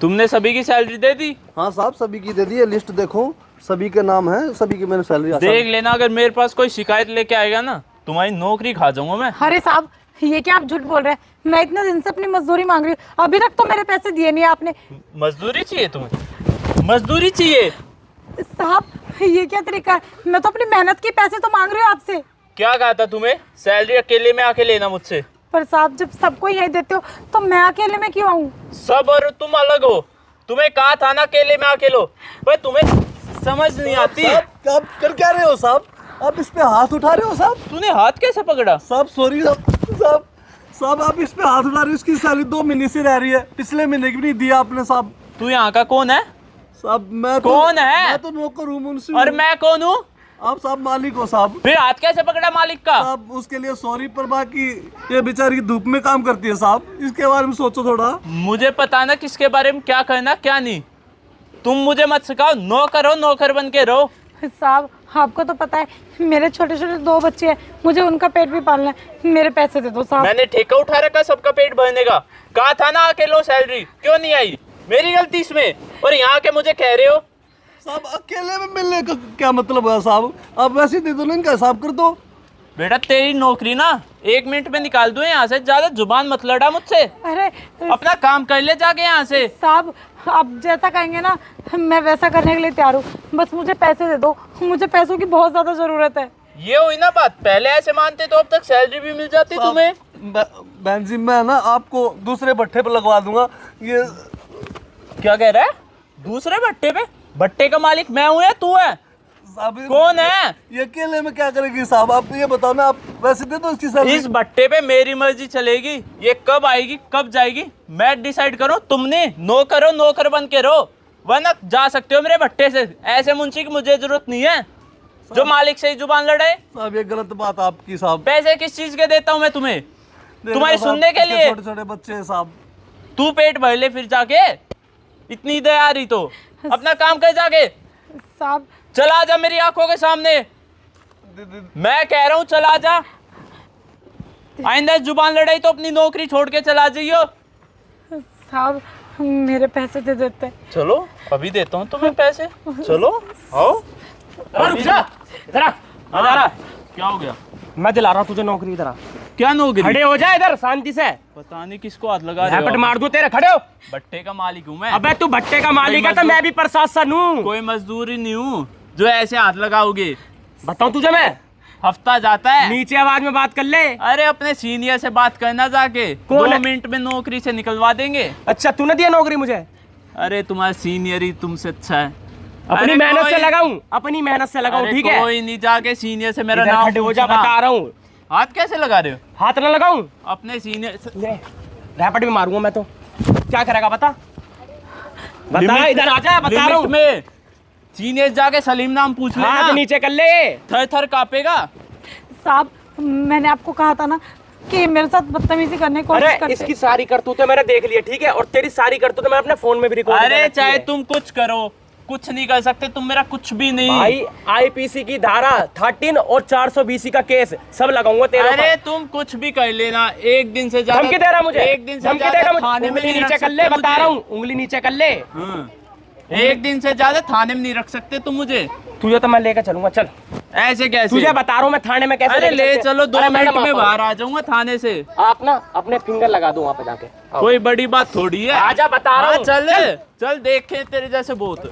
तुमने सभी की सैलरी दे दी? हाँ साहब, सभी की दे दी है, लिस्ट देखो, सभी के नाम है, सभी की मैंने सैलरी देख लेना, अगर मेरे पास कोई शिकायत लेके आएगा ना, तुम्हारी नौकरी खा जाऊंगा मैं। अरे साहब, ये क्या आप झूठ बोल रहे हैं? मैं इतने दिन से अपनी मजदूरी मांग रही हूँ, अभी तक तो मेरे पैसे दिए नहीं आपने। मजदूरी चाहिए तुम्हें? मजदूरी चाहिए? साहब ये क्या तरीका है? मैं तो अपनी मेहनत के पैसे तो मांग रही हूँ आपसे। क्या कहा था तुम्हें? सैलरी अकेले में आके लेना मुझसे। पर साहब, जब सबको यही देते हो तो मैं अकेले में क्यों आऊँ? सब और तुम अलग हो। तुम्हें कहा था ना अकेले में आके लो, पर तुम्हें समझ नहीं आती। आप कर क्या रहे हो साहब? आप इस पे हाथ उठा रहे हो साहब? तूने हाथ कैसे पकड़ा? साहब सॉरी साहब, साहब आप इस पे हाथ उठा रहे हो, इसकी सैलरी 2 महीने से रह रही है, पिछले महीने की भी नहीं दिया आपने साहब। तू यहाँ का कौन है? साहब मैं कौन है? मैं तो नौकर हूँ, मुंशी और हूँ। मैं कौन हूँ? आप साहब मालिक हो साहब। फिर हाथ कैसे पकड़ा मालिक का? साहब उसके लिए सॉरी, पर बाकी ये बेचारी धूप में काम करती है साहब, इसके बारे में सोचो थोड़ा। मुझे पता ना किसके बारे में क्या करना क्या नहीं। तुम मुझे मत सिखाओ, नौकर हो, नौकर बन के रहो। साहब आपको तो पता है मेरे छोटे छोटे 2 बच्चे हैं, मुझे उनका पेट भी पालना है, मेरे पैसे दे दो साहब। मैंने ठेका उठा रखा सबका पेट भरने का। कहा था ना आके लो सैलरी, क्यों नहीं आई? मेरी गलती इसमें, और यहाँ के मुझे कह रहे हो। साहब अकेले में मिलने का क्या मतलब है साहब? आप वैसे ही दे दो ना, इनका हिसाब कर दो। बेटा तेरी नौकरी ना 1 मिनट में निकाल दूं यहाँ से, ज्यादा जुबान मत लड़ा मुझसे। अरे अपना काम कर ले जाके यहाँ से। साहब, आप जैसा कहेंगे ना मैं वैसा करने के लिए तैयार हूँ, बस मुझे पैसे दे दो, मुझे पैसों की बहुत ज्यादा जरूरत है। ये हुई ना बात, पहले ऐसे मानते तो अब तक सैलरी भी मिल जाती तुम्हें। बहन जी मैं ना आपको दूसरे भट्टे पे लगवा दूंगा। ये क्या कह रहा है? दूसरे भट्टे पे? भट्टे का मालिक मैं हूँ या तू है? साहब कौन है? ये अकेले में क्या करेगी साहब? आप ये बताओ ना, आप वैसे दे दो इसकी सैलरी। इस भट्टे पे मेरी मर्जी चलेगी, ये कब आएगी कब जाएगी मैं डिसाइड करूँ? तुमने नौकर हो, नौकर बन के रहो, वरना जा सकते हो मेरे भट्टे से। ऐसे मुंशी की मुझे जरूरत नहीं है जो मालिक से ही जुबान लड़ाए। साहब ये गलत बात आपकी साहब। पैसे किस चीज के देता हूँ मैं तुम्हें? तुम्हारे साहब, सुनने के लिए। छोटे छोटे बच्चे हैं साहब। तू पेट भर ले फिर जाके, इतनी दया आ रही तो अपना काम कर जाके। साहब चला जा मेरी आंखों के सामने, मैं कह रहा हूँ चला जा। आइंदा जुबान लड़ाई तो अपनी नौकरी छोड़ के चला जाइयो। साहब मेरे पैसे दे देते। चलो अभी देता हूँ तुम्हें पैसे, चलो आओ। रुक जा, इधर आ। हाँ, क्या हो गया? मैं दिला रहा हूँ तुझे नौकरी। इधर आ, क्या नौकरी? खड़े हो जा इधर शांति से। पता नहीं किसको हाथ लगा रहे झपट हो। मार दूं तेरे, खड़े हो। भट्टे का मालिक हूँ मैं। अबे तू भट्टे का मालिक है तो मैं भी प्रशासन हूँ। कोई मजदूर ही नहीं हूँ जो ऐसे हाथ लगाओगे। बताऊँ तुझे मैं? हफ्ता जाता है। नीचे आवाज में बात कर ले। अरे अपने सीनियर से बात करना जाके, कौन 2 है? मिनट में नौकरी से निकलवा देंगे। अच्छा तूने दिया नौकरी मुझे? अरे तुम्हारा सीनियर ही तुमसे अच्छा है। अपनी अरे मेहनत से कोई- लगाऊं, अपनी मेहनत से लगाऊं, अरे ठीक है? कोई नहीं, जाके सीनियर से मेरा इधर नाम खड़े हो जा, पूछना। बता रहा हूँ। हाथ कैसे लगा रहे हो? हाथ ना लगाऊं? अपने सीनियर से। ले रैपट भी मारूंगा मैं तो। क्या करेगा बता? बता, लिमिट- इधर आ जा, बता रहा लिमिट हूँ। में सीनियर जाके सलीम नाम पूछ हाथ लेना, नीचे कर ले। थर थर कांपेगा। साहब मैंने आपको कहा था ना कि मेरे साथ बदतमीजी करने की कोशिश अरे करते। इसकी सारी करतूतें मैंने देख ली है, ठीक है? और तेरी सारी करतूतें मैं अपने फोन में भी रिकॉर्ड अरे चाहे तुम कुछ करो, कुछ नहीं कर सकते तुम मेरा कुछ भी नहीं। भाई आईपीसी की धारा 13 और 420 का केस सब लगाऊंगा तेरे अरे ऊपर। तुम कुछ भी कर लेना, एक दिन से ज्यादा धमकी दे रहा मुझे? एक दिन से धमकी ज्यादा देगा मुझे? थाने में उंगली नहीं नीचे रख कर ले, सकते बता रहा मुझे। हूँ, उंगली नीचे कर ले। एक दिन से ज्यादा थाने में नहीं रख सकते तुम मुझे। तुझे तो मैं लेकर चलूंगा, चल। ऐसे कैसे? तुझे बता रहा हूँ मैं थाने में कैसे अरे लेके ले चलते। चलो, 2 अरे मिनट मैडम, में आप बाहर आ जाऊंगा थाने से। आप ना अपने फिंगर लगा दो वहाँ पे जाके। कोई बड़ी बात थोड़ी है। आजा, बता रहा हाँ, हूँ। चल चल देखे तेरे जैसे बहुत।